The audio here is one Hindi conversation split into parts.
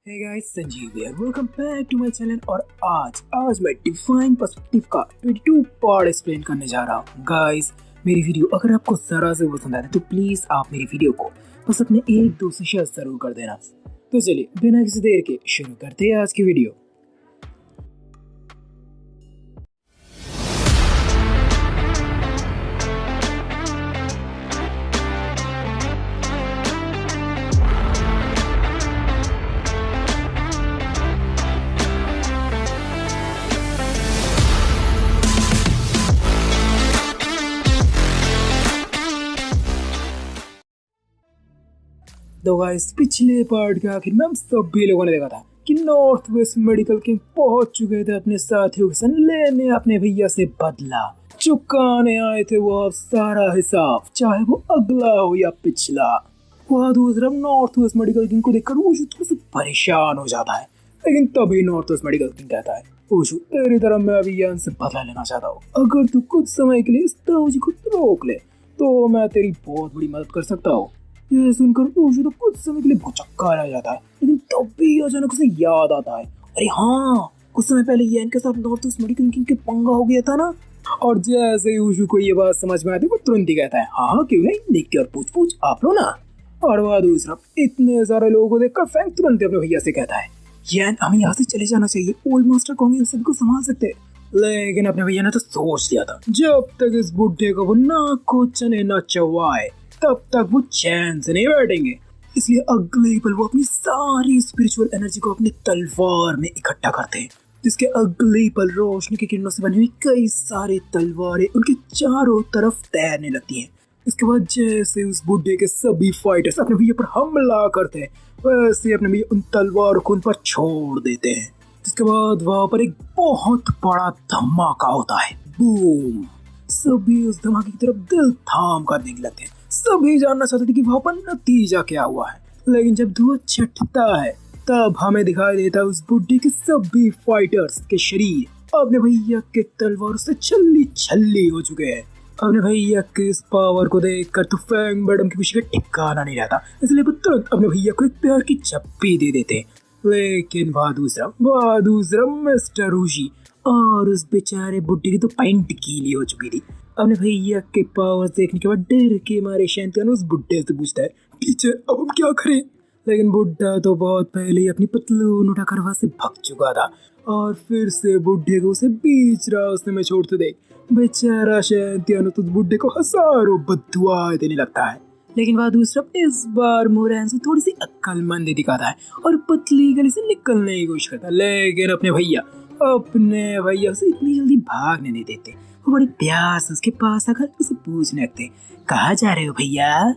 Hey guys, Sanjeev here. Welcome back to my channel. और आज मैं डिफाइन पर्सपेक्टिव का 22 पार्ट एक्सप्लेन करने जा रहा हूँ। गाइस, मेरी वीडियो अगर आपको जरा से पसंद आए तो प्लीज आप मेरी वीडियो को बस अपने एक दो से शेयर जरूर कर देना। तो चलिए बिना किसी देर के शुरू करते हैं आज की वीडियो। तो गाइस, पिछले पार्ट के आखिर में हम सभी लोगों ने देखा था कि नॉर्थ वेस्ट मेडिकल किंग पहुंच चुके थे अपने साथियों के संग लेने अपने भैया से बदला। चुकाने आए थे वो अब सारा हिसाब, चाहे वो अगला हो या पिछला। वहाँ दूसरा नॉर्थ वेस्ट मेडिकल किंग को देखकर ओशु थोड़ा सा परेशान हो जाता है, लेकिन तभी नॉर्थ वेस्ट मेडिकल किंग कहता है, ओशु तेरी तरह मैं भी यहाँ से बदला लेना चाहता हूँ। अगर तू कुछ समय के लिए इस ताऊजी को रोक ले तो मैं तेरी बहुत बड़ी मदद कर सकता हूँ। यह सुनकर ओशु तो कुछ समय के लिए भौचक्का रह जाता है, लेकिन तब भी अचानक उसे याद आता है, अरे हाँ, कुछ समय पहले ये इनके साथ नॉर्थ ईस्ट मेडिकल किंग के पंगा हो गया था ना। और जैसे ही ओशु को ये बात समझ में आती है वो तुरंत ही कहता है, हाँ क्यों नहीं, देख के और पूछ आप लो ना। और वह दूसरा इतने सारे लोगों को देखकर फैंग तुरंत अपने भैया से कहता है, यान हमें यहाँ से चले जाना चाहिए, ओल्ड मास्टर कॉन्ग इन सभी को संभाल सकते हैं। लेकिन अपने भैया ने तो सोच लिया था, जब तक इस बुढ़े को वो नाक को चने न चबाए तब तक वो चैन से नहीं बैठेंगे। इसलिए अगले ही पल वो अपनी सारी स्पिरिचुअल एनर्जी को अपनी तलवार में इकट्ठा करते हैं, जिसके अगले ही पल रोशनी की किरणों से बनी हुई कई सारे तलवारें उनके चारों तरफ तैरने लगती हैं। इसके बाद जैसे उस बुढ़े के सभी फाइटर्स अपने भैया पर हमला करते हैं, वैसे अपने भैया उन तलवारों को उन पर छोड़ देते हैं। जिसके बाद वहां पर एक बहुत बड़ा धमाका होता है, बूम। सभी उस धमाके की तरफ दिल थाम कर देखने लगते हैं। सभी जानना चाहते थे कि वहां पर नतीजा क्या हुआ है, लेकिन जब धुआं छटता है तब हमें दिखाई देता है उस बुड्ढे के सभी फाइटर्स के शरीर अपने भैया के तलवार से छल्ली छल्ली हो चुके हैं। अपने भैया के इस पावर को देखकर तो फैंग मैडम की खुशी का ठिकाना नहीं रहता, इसलिए वो तुरंत अपने भैया को एक प्यार की चप्पी दे देते। लेकिन वह दूसरा मिस्टर ऊशी और उस बेचारे बुड्ढे की तो पैंट गीली हो चुकी थी। अपने भैया के पावर्स देखने के बाद डर के मारे शैंतान उस बुड्ढे से पूछता है, टीचर अब हम क्या करें। लेकिन बुड्ढा तो बहुत पहले ही अपनी पतलून उठाकर वहां से भाग चुका था, और फिर से बुड्ढे को उसे बीच रास्ते में छोड़ते देख बेचारा शैंतान तो बुड्ढे को हजारों बद्दुआएं देने लगता है। लेकिन वह दूसरा इस बार मोरैन से थोड़ी सी अक्लमंदी दिखाता है और पतली गली से निकलने की कोशिश करता है, लेकिन अपने भैया उसे इतनी जल्दी भागने नहीं देते। वो बड़ी प्यार से उसके पास आकर उसे पूछने लगते, कहाँ जा रहे हो भैया।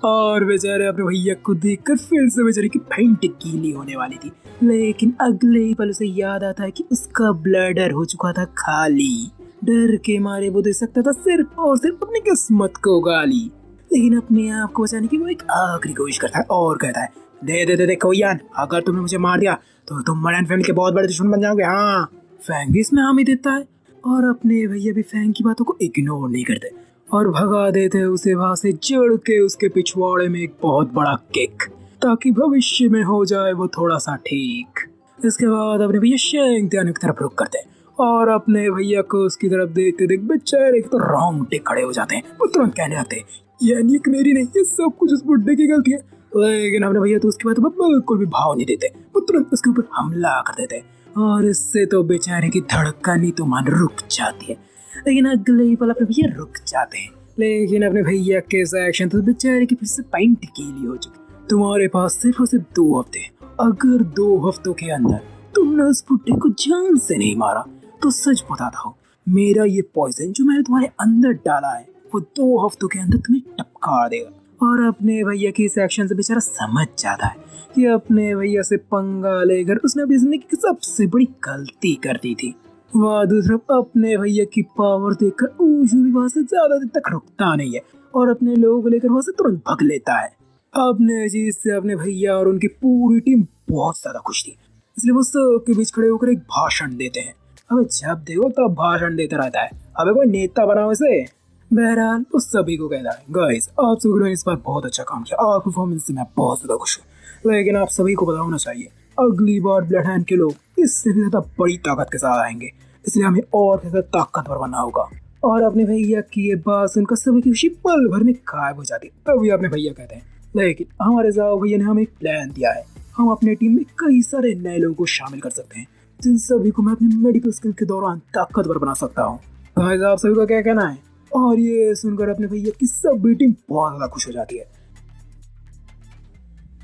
और बेचारे अपने भैया को देखकर फिर से बेचारे की पैंट गीली होने वाली थी, लेकिन अगले ही पल उसे याद आता है कि उसका ब्लैडर हो चुका था खाली। डर के मारे वो दे सकता था सिर्फ और सिर्फ अपनी किस्मत को गाली, लेकिन अपने आप को बचाने की वो एक आखिरी कोशिश करता है और कहता है, दे कोयान, अगर तुमने मुझे मार दिया तो तुम मॉडर्न फैमिली के बहुत बड़े दुश्मन बन जाओगे। हाँ, फैंग भी इसमें हामी देता है, और अपने भैया भी फैंग की बातों को इग्नोर नहीं करते और भगा देते हैं उसे वहां से, जड़ के उसके पिछवाड़े में एक बहुत बड़ा किक, ताकि भविष्य में हो जाए वो थोड़ा सा ठीक। इसके बाद अपने भैया शैंतान की तरफ रुख करते हैं और अपने भैया को उसकी तरफ देखते देख बेचारे तो रोंगटे खड़े हो जाते हैं। वो तुरंत कहने लगते हैं, यानी कि मेरी नहीं, ये सब कुछ उस बुड्ढे की गलती है। लेकिन अपने भैया तो उसकी बातों पर बिल्कुल भी भाव नहीं देते, वो तुरंत उसके ऊपर हमला कर देते हैं, और इससे तो बेचारे की धड़कन ही तो मान रुक जाती है। लेकिन अगले ही पल अपने भैया रुक जाते हैं, लेकिन अपने भैया के एक्शन तो बेचारे की फिर से पैंट गीली हो चुकी। तुम्हारे पास सिर्फ और सिर्फ 2 हफ्ते, अगर 2 हफ्तों के अंदर तुमने उस बुड्ढे को जान से नहीं मारा तो सच बताता हूँ, मेरा ये पॉइजन जो मैंने तुम्हारे अंदर डाला है वो 2 हफ्तों के अंदर तुम्हें टपका देगा। और अपने भैया के इस एक्शन से बेचारा समझ जाता है कि अपने भैया से पंगा लेकर उसने अपनी जिंदगी की सबसे बड़ी गलती कर दी थी। वह दूसरा अपने भैया की पावर देखकर ओशु भी वहां से ज्यादा देर तक रुकता नहीं है और अपने लोगों को लेकर वहां से तुरंत भाग लेता है। अपने चीज से अपने भैया और उनकी पूरी टीम बहुत ज्यादा खुश थी, इसलिए वो सबके बीच खड़े होकर एक भाषण देते हैं। अबे जब देखो तब भाषण देता रहता है, अबे कोई नेता बनाओ इसे। बहरहाल उस सभी को कहता है, गाइस आप सभी ने इस बार बहुत अच्छा काम किया, आपकी परफॉर्मेंस से मैं बहुत ज्यादा खुश हूँ, लेकिन आप सभी को पता होना चाहिए अगली बार ब्लड हैंड के लोग इससे भी ज्यादा बड़ी ताकत के साथ आएंगे, इसलिए हमें और ज्यादा ताकतवर बनना होगा। और अपने भैया की ये बात सुनकर सभी की खुशी पल भर में गायब हो जाती है। तभी अपने भैया कहते हैं, लेकिन हमारे जाओ भैया ने हमें एक प्लान दिया है। हम अपने टीम में कई सारे नए लोगों को शामिल कर सकते हैं, जिन सभी को मैं अपने मेडिकल स्किल के दौरान ताकतवर बना सकता हूँ। भाई साहब सभी का क्या कहना है? और ये सुनकर अपने भैया की सभी टीम बहुत ज्यादा खुश हो जाती है।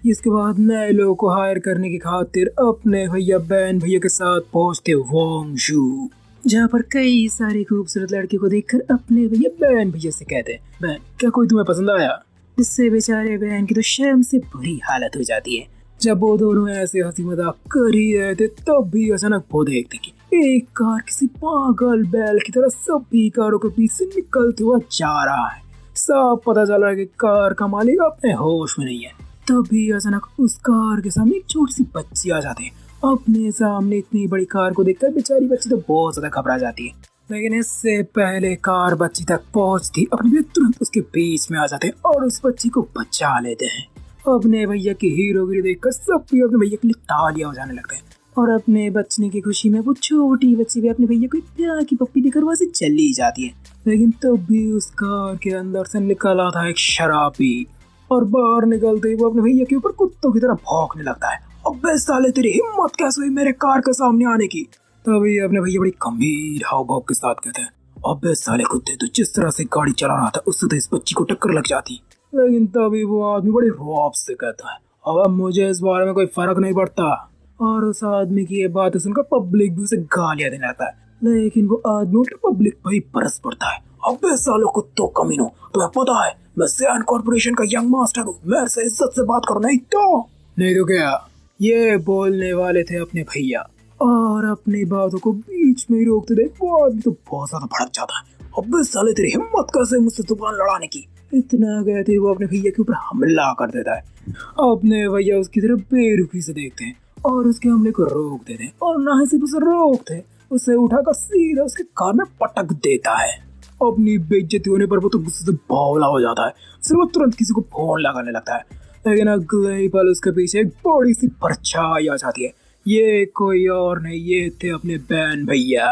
इसके बाद नए लोगों को हायर करने की खातिर अपने भैया बैन भैया के साथ पहुंचते वोंगशू, जहाँ पर कई सारे खूबसूरत लड़के को देखकर अपने भैया बैन भैया से कहते हैं, बैन क्या कोई तुम्हें पसंद आया? जिससे बेचारे बैन की तो शर्म से बुरी हालत हो जाती है। जब वो दोनों ऐसे हंसी मजाक कर ही रहे थे तब भी अचानक वो देखते कि एक कार किसी पागल बैल की तरह सभी कारों के बीच से निकलते हुआ जा रहा है। सब पता चल रहा है कि कार का मालिक अपने होश में नहीं है। तभी अचानक उस कार के सामने एक छोटी सी बच्ची आ जाती है। अपने सामने इतनी बड़ी कार को देखकर बेचारी बच्ची तो बहुत ज्यादा घबरा जाती है, लेकिन इससे पहले कार बच्ची तक पहुंचती अपने भैया तुरंत उसके बीच में आ जाते हैं और उस बच्ची को बचा लेते हैं। अपने भैया की हीरोगिरी देखकर सब भी अपने भैया के लिए तालियां बजाने लगते हैं और अपने बचने की खुशी में वो छोटी बच्ची भी अपने भैया को प्यार की पप्पी देकर वहां से चली जाती है। लेकिन तब भी उस कार के अंदर से निकल आता है एक शराबी और बाहर निकलते ही वो अपने भैया के ऊपर कुत्तों की तरह भौंकने लगता है। अबे साले तेरी हिम्मत कैसे हुई मेरे कार के सामने आने की? तभी अपने भैया बड़ी गंभीर हाव भाव के साथ कहते हैं, अबे साले कुत्ते तो जिस तरह से गाड़ी चला रहा था उससे तो इस बच्ची को टक्कर लग जाती। लेकिन तभी वो आदमी बड़े रौब से कहता है, अब मुझे इस बारे में कोई फर्क नहीं पड़ता। और उस आदमी की ये बात सुनकर पब्लिक भी उसे गालियां देने लगता है, लेकिन वो आदमी उल्टा पब्लिक पर ही बरस पड़ता है। अबे सालों कुत्तों कमीनों, तुम्हें पता है मैं सैन कॉर्पोरेशन का यंग मास्टर हूँ, मैं से इज्जत से बात करो नहीं तो क्या? ये बोलने वाले थे अपने भैया और अपनी बातों को बीच में ही रोकते थे वो आदमी तो बहुत ज्यादा भड़क जाता है। अबे साले तेरी हिम्मत कैसे मुझसे जुबान लड़ाने की? इतना कहते वो अपने भैया के ऊपर हमला कर देता है। अपने भैया उसकी तरफ बेरुखी से देखते हैं और उसके हमले को रोक देते हैं और ना ही सिर्फ उसे रोकते, उसे उठाकर सीधा उसके कार में पटक देता है। अपनी बेइज्जती होने पर वो तो गुस्से से बावला हो जाता है, सिर्फ वो तुरंत किसी को फोन लगाने लगता है। लेकिन अगले ही पल उसके पीछे एक बड़ी सी परछाई आ जाती है। ये कोई और नहीं, ये थे अपने बैन भैया।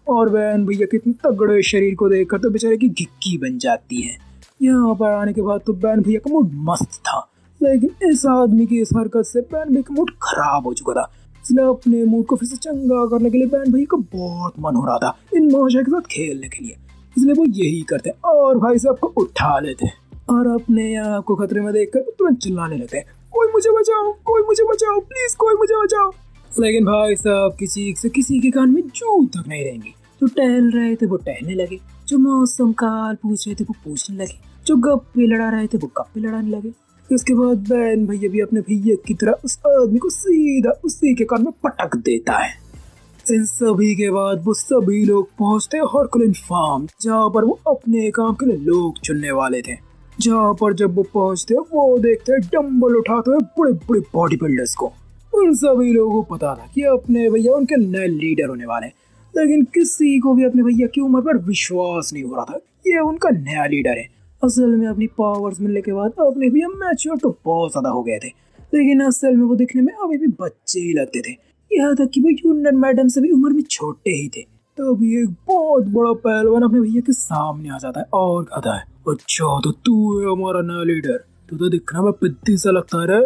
और बैन भैया के इतने तगड़े शरीर को देखकर तो बेचारे की घिक्की बन जाती है। यहाँ पर आने के बाद तो बैन भैया का मूड मस्त था, लेकिन इस आदमी की इस हरकत से बैन भैया का मूड खराब हो चुका था। इसलिए अपने मूड को फिर से चंगा करने के लिए बैन भैया का बहुत मन हो रहा था इन महाशय के साथ खेलने के लिए। इसलिए वो यही करते और भाई साहब को उठा लेते और अपने आप को खतरे में देखकर तुरंत चिल्लाने लगते हैं, कोई मुझे बचाओ, कोई मुझे बचाओ, प्लीज कोई मुझे बचाओ। लेकिन भाई साहब की चीख से किसी के कान में जू तक नहीं रहेंगी। जो टहल रहे थे वो टहलने लगे, जो मौसम का हाल पूछ रहे थे वो पूछने लगे, जो गप्पे लड़ा रहे थे वो गप्पे लड़ाने लगे। उसके बाद बैन भैया भी अपने भैया की तरह उस आदमी को सीधा उसी के कान में पटक देता है। इन सभी के बाद वो सभी लोग पहुंचते हरकुलिन फार्म, जहाँ पर वो अपने काम के लिए लोग चुनने वाले थे। जहाँ पर जब वो पहुंचते वो देखते डंबल उठाते हुए बड़े बड़े बॉडी बिल्डर्स को। उन सभी लोगों को पता था कि अपने भैया उनके नए लीडर होने वाले, लेकिन किसी को भी अपने भैया की उम्र पर विश्वास नहीं हो रहा था ये उनका नया लीडर है। असल में अपनी पावर्स मिलने के बाद अपने भैया मैच्योर तो बहुत ज्यादा हो गए थे, लेकिन असल में वो दिखने में अभी भी बच्चे ही लगते थे। यहाँ तक कि वो यूनियन मैडम से भी उम्र में छोटे ही थे। तभी एक बहुत बड़ा पहलवान अपने भैया के सामने आ जाता है और कहता है, अच्छा तो तू है हमारा नया लीडर, तू तो दिखना में पिद्दी सा लगता है।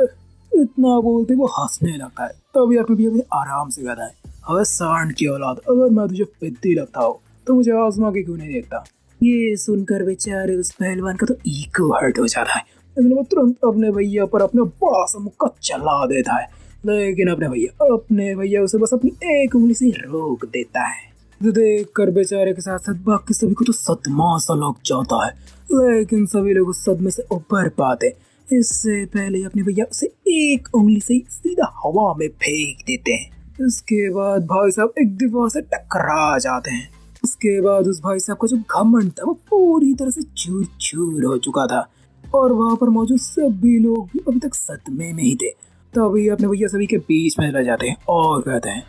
इतना बोलते वो हंसने लगता है। तभी अपने भैया आराम से कहता है, अबे सांड की औलाद, अगर मैं तुझे पिद्दी लगता हो तो मुझे आजमा के क्यों नहीं देखता? ये सुनकर बेचारे उस पहलवान का तो ईगो हर्ट हो जाता है, लेकिन वो तुरंत अपने भैया पर अपना बड़ा सा मुक्का चला देता है। लेकिन अपने भैया उसे बस अपनी एक उंगली से रोक देता है। देख कर बेचारे के साथ साथ बाकी सभी को तो सदमा सा लग जाता है, लेकिन सभी लोग उस सदमे से उबर पाते। इससे पहले अपने भैया उसे एक उंगली से सीधा हवा में फेंक देते हैं। इसके बाद भाई साहब एक दीवार से टकरा जाते हैं। उसके बाद उस भाई साहब का जो घमंड था वो पूरी तरह से चूर चूर हो चुका था और वहाँ पर मौजूद सभी लोग भी अभी तक सदमे में ही थे। तभी अपने भैया सभी के बीच में रह जाते हैं और कहते हैं,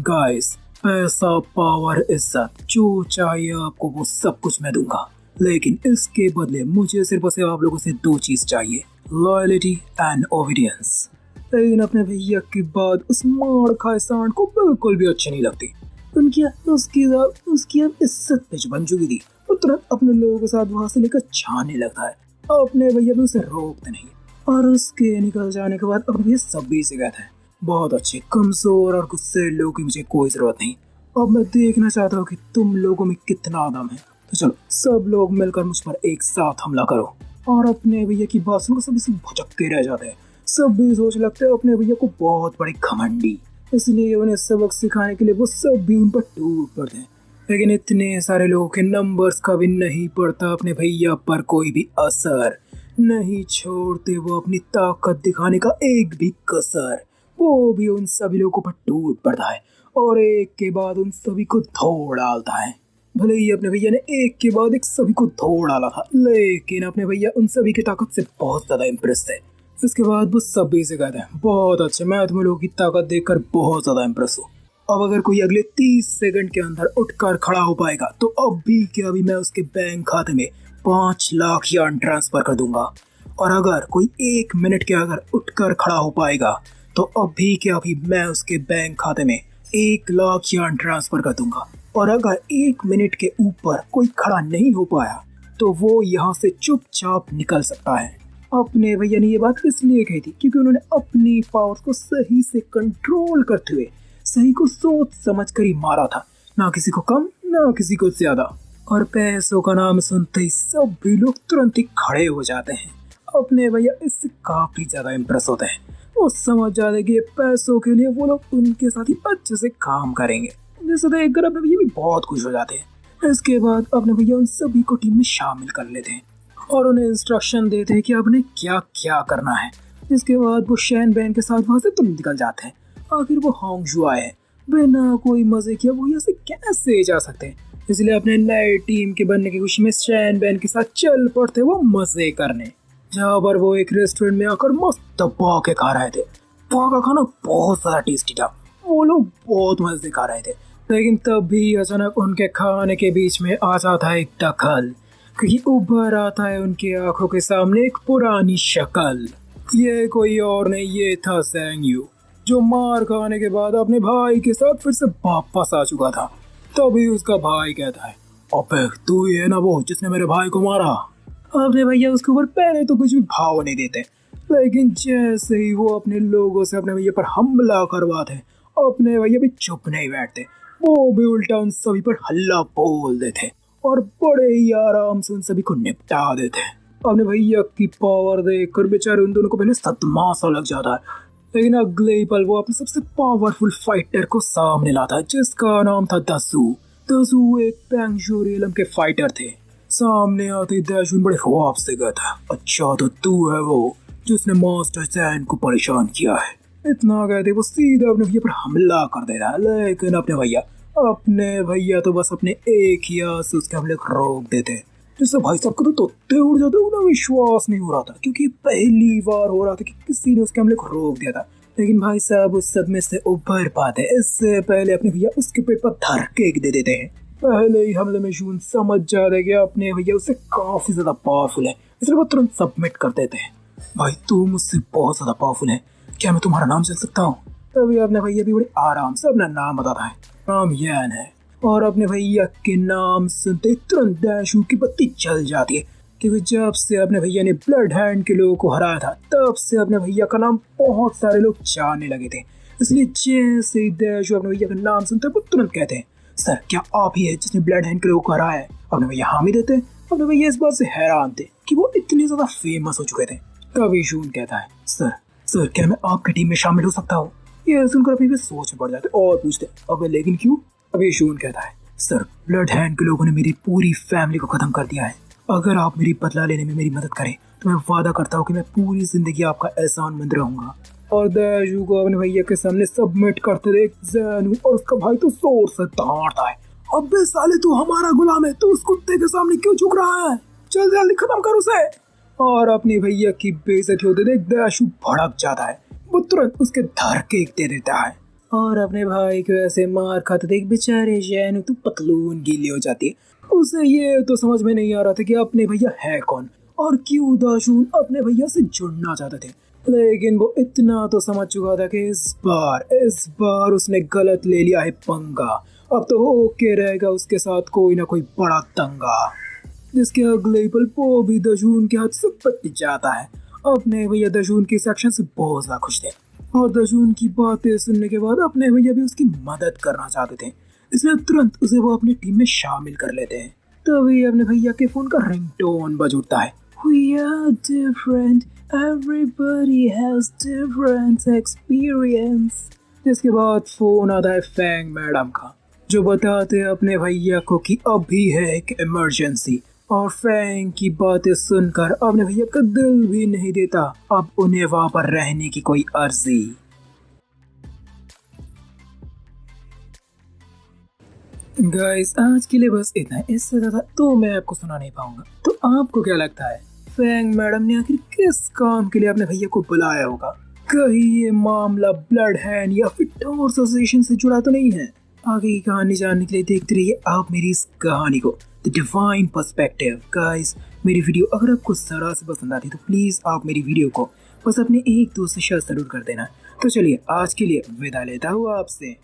गाइस, पैसा, पावर, इज्जत, जो चाहिए आपको वो सब कुछ मैं दूंगा, लेकिन इसके बदले मुझे सिर्फ आप लोगों से दो चीज चाहिए, लॉयल्टी एंड ओबीडियंस। लेकिन अपने भैया की बात उस मार खाए सांड को बिल्कुल भी अच्छी नहीं लगती। उनकी उसकी अब इज्जत पिच बन चुकी थी। वो तुरंत अपने लोगों के साथ वहां से लेकर जाने लगता है। अपने भैया भी उसे रोकते नहीं और उसके निकल जाने के बाद अपने भैया सभी से कहते हैं, बहुत अच्छे, कमजोर और गुस्से लोगों की मुझे कोई जरूरत नहीं। अब मैं देखना चाहता हूँ कि तुम लोगों में कितना दम है। तो चलो सब लोग मिलकर मुझ पर एक साथ हमला करो। और अपने भैया की बात सुनकर सभी से भुचक्के रह जाते हैं। सब भी सोच लगते हैं अपने भैया को बहुत बड़ी घमंडी, इसलिए उन्हें सबक सिखाने के लिए वो सब भी उन पर टूट पड़ते हैं। लेकिन इतने सारे लोगों के नंबर्स का भी नहीं पड़ता अपने भैया पर कोई भी असर। नहीं छोड़ते वो अपनी ताकत दिखाने का एक भी कसर। वो भी उन सभी लोगों पर टूट पड़ता है और एक के बाद उन सभी को धो डालता है। भले ही अपने भैया ने एक के बाद एक सभी को धो डाला था, लेकिन अपने भैया उन सभी की ताकत से बहुत ज्यादा इम्प्रेस थे। इसके बाद वो सभी से कहते हैं, बहुत अच्छे, मैं तुम्हें लोगों की ताकत देखकर बहुत ज्यादा इम्प्रेस हूँ। अब अगर कोई अगले 30 सेकंड के अंदर उठकर खड़ा हो पाएगा तो अभी के अभी मैं उसके बैंक खाते में 5 लाख यार्न ट्रांसफर कर दूंगा। और अगर कोई 1 मिनट के अगर उठकर खड़ा हो पाएगा तो अभी के अभी मैं उसके बैंक खाते में 1 लाख यार्न ट्रांसफर कर दूंगा। और अगर 1 मिनट के ऊपर कोई खड़ा नहीं हो पाया तो वो यहाँ से चुपचाप निकल सकता है। अपने भैया ने ये बात इसलिए कही थी क्योंकि उन्होंने अपनी पावर्स को सही से कंट्रोल करते हुए सही को सोच समझ कर ही मारा था, ना किसी को कम ना किसी को ज्यादा। और पैसों का नाम सुनते ही सब भी लोग तुरंत ही खड़े हो जाते हैं। अपने भैया इससे काफी ज्यादा इम्प्रेस होते हैं। वो समझ जाते हैं कि पैसों के लिए वो लोग उनके साथ ही अच्छे से काम करेंगे, जैसे देखकर अपने भैया भी बहुत खुश हो जाते हैं। इसके बाद अपने भैया उन सभी को टीम में शामिल कर लेते हैं और उन्हें इंस्ट्रक्शन देते हैं कि अब उन्हें क्या क्या करना है। इसके बाद वो शैन बैन के साथ वहां से तुरंत निकल जाते हैं। आखिर वो होंगजू आए हैं, बिना कोई मजे किया वो यहाँ से कैसे जा सकते हैं, इसलिए अपने नए टीम के बनने की खुशी में शैन बैन के साथ चल पड़ते वो मजे करने। जहाँ पर वो एक रेस्टोरेंट में आकर मस्त दबा के खा रहे थे। वहाँ का खाना बहुत ज्यादा टेस्टी था, वो लोग बहुत मजे खा रहे थे। लेकिन तभी अचानक उनके खाने के बीच में आ जाता है एक दखल, क्योंकि उभर आता है उनकी आंखों के सामने एक पुरानी शक्ल। ये कोई और नहीं, ये था ज़ैंग यू, जो मार खाने के बाद अपने भाई के साथ फिर से वापस आ चुका था। तभी उसका भाई कहता है, अबे तू ही है ना वो जिसने मेरे भाई को मारा। अपने भैया उसके ऊपर पहले तो कुछ भी भाव नहीं देते, लेकिन जैसे ही वो अपने लोगों से अपने भैया पर हमला करवाते अपने भैया भी चुप नहीं बैठते। वो भी उल्टा उन सभी पर हल्ला बोल देते और बड़े ही आराम से उन सभी को निपटा देते। अपने भैया की पावर देखकर बेचारे उन दोनों को पहले सदमा सा लग जाता है, लेकिन अगले ही पल वो अपने सबसे पावरफुल फाइटर को सामने लाता है, जिसका नाम था दसू। दसू एक पेंगशू रियलम के फाइटर थे। सामने आते ही दैशून बड़े ख्वाब से कहता है, अच्छा तो तू है वो जिसने मास्टर ज़ैन को परेशान किया है। इतना कहते वो सीधा अपने भैया पर हमला कर देता है, लेकिन अपने भैया तो बस अपने एक ही हाथ से उसके हमले को रोक देते, जिससे भाई साहब को तो तोते उड़ जाते। उन्हें विश्वास नहीं हो रहा था क्योंकि पहली बार हो रहा था कि किसी ने उसके हमले को रोक दिया था। लेकिन भाई साहब उस सदमे से उभर पाते इससे पहले अपने भैया उसके पेट पर धरके दे देते हैं। पहले ही हमले में शून समझ जाते कि अपने भैया उससे काफी ज्यादा पावरफुल है, इसलिए वो तुरंत सबमिट कर देते हैं। भाई तू मुझसे बहुत ज्यादा पावरफुल है, क्या मैं तुम्हारा नाम जान सकता हूँ? तभी अपने भैया भी बड़े आराम से अपना नाम बताता है, नाम यैन है। और अपने भैया के नाम सुनते तुरंत दैशू की बत्ती जल जाती है, क्योंकि जब से अपने भैया ने ब्लड हैंड के लोगों को हराया था तब से अपने भैया का नाम बहुत सारे लोग जानने लगे थे। इसलिए जैसे ही दैशू अपने भैया का नाम सुनते वो तुरंत कहते हैं, सर क्या आप ही है जिसने ब्लड हैंड के लोगों को हराया है? अपने भैया हामी देते हैं। अपने भैया इस बात से हैरान थे कि वो इतने ज्यादा फेमस हो चुके थे। तभी शून कहता है, सर क्या मैं आपकी टीम में शामिल हो सकता हूँ? ये सुनकर अभी भी सोच में पड़ जाते और पूछते, अबे लेकिन क्यों? अभी शून कहता है, सर ब्लड हैंड के लोगों ने मेरी पूरी फैमिली को खत्म कर दिया है। अगर आप मेरी बदला लेने में मेरी मदद करें तो मैं वादा करता हूँ कि मैं पूरी जिंदगी आपका एहसानमंद रहूंगा। और दैशू को अपने भैया के सामने सबमिट करते देख ज़ैनू और उसका भाई तो जोर से दौड़ता है, अबे साले तू हमारा गुलाम है, तू उस कुत्ते के सामने क्यों झुक रहा है? चल जल्दी खत्म कर उसे। और अपनी भैया की बेइज्जती होते देख दैशू भड़क जाता है, वो तुरंत उसके धरके दे देता है। और अपने भाई को ऐसे मार खाते देख बेचारे ज़ैनू तो पतलून गीली हो जाती है। उसे ये तो समझ में नहीं आ रहा था कि अपने भैया है कौन और क्यों दाशून अपने भैया से जुड़ना चाहते थे। लेकिन वो इतना तो समझ चुका था कि इस बार उसने गलत ले लिया है पंगा। अब तो होके रहेगा उसके साथ कोई ना कोई बड़ा दंगा, जिसके अगले ही पल वो भी दशून के हाथ से पिट जाता है। अपने भैया दशून के एक्शन से बहुत ज्यादा खुश थे और दशून की बातें सुनने के बाद अपने भैया भी उसकी मदद करना चाहते थे, इसलिए तुरंत उसे वो अपनी टीम में शामिल कर लेते हैं। तभी अपने भैया के फोन का रिंगटोन बज उठता है। We are different, everybody has different experience। जिसके बाद फोन आता है फैंग मैडम का, जो बताते हैं अपने भैया को कि अभी है एक इमरजेंसी। और फैंग की बातें सुनकर अपने भैया का दिल भी नहीं देता अब उन्हें वहां पर रहने की कोई अर्जी। गाइस आज के लिए बस इतना है, इससे ज्यादा तो मैं आपको सुना नहीं पाऊंगा। तो आपको क्या लगता है फैंग मैडम ने आखिर किस काम के लिए अपने भैया को बुलाया होगा? कहीं ये मामला ब्लड हैंड या फिर टॉर एसोसिएशन से जुड़ा तो नहीं है? आगे की कहानी जानने के लिए देखते रहिए आप मेरी इस कहानी को, द डिवाइन पर्सपेक्टिव। गाइस मेरी वीडियो अगर आपको जरा से पसंद आती है तो प्लीज आप मेरी वीडियो को बस अपने एक दोस्त से शेयर जरूर कर देना। तो चलिए आज के लिए विदा लेता हूँ आपसे।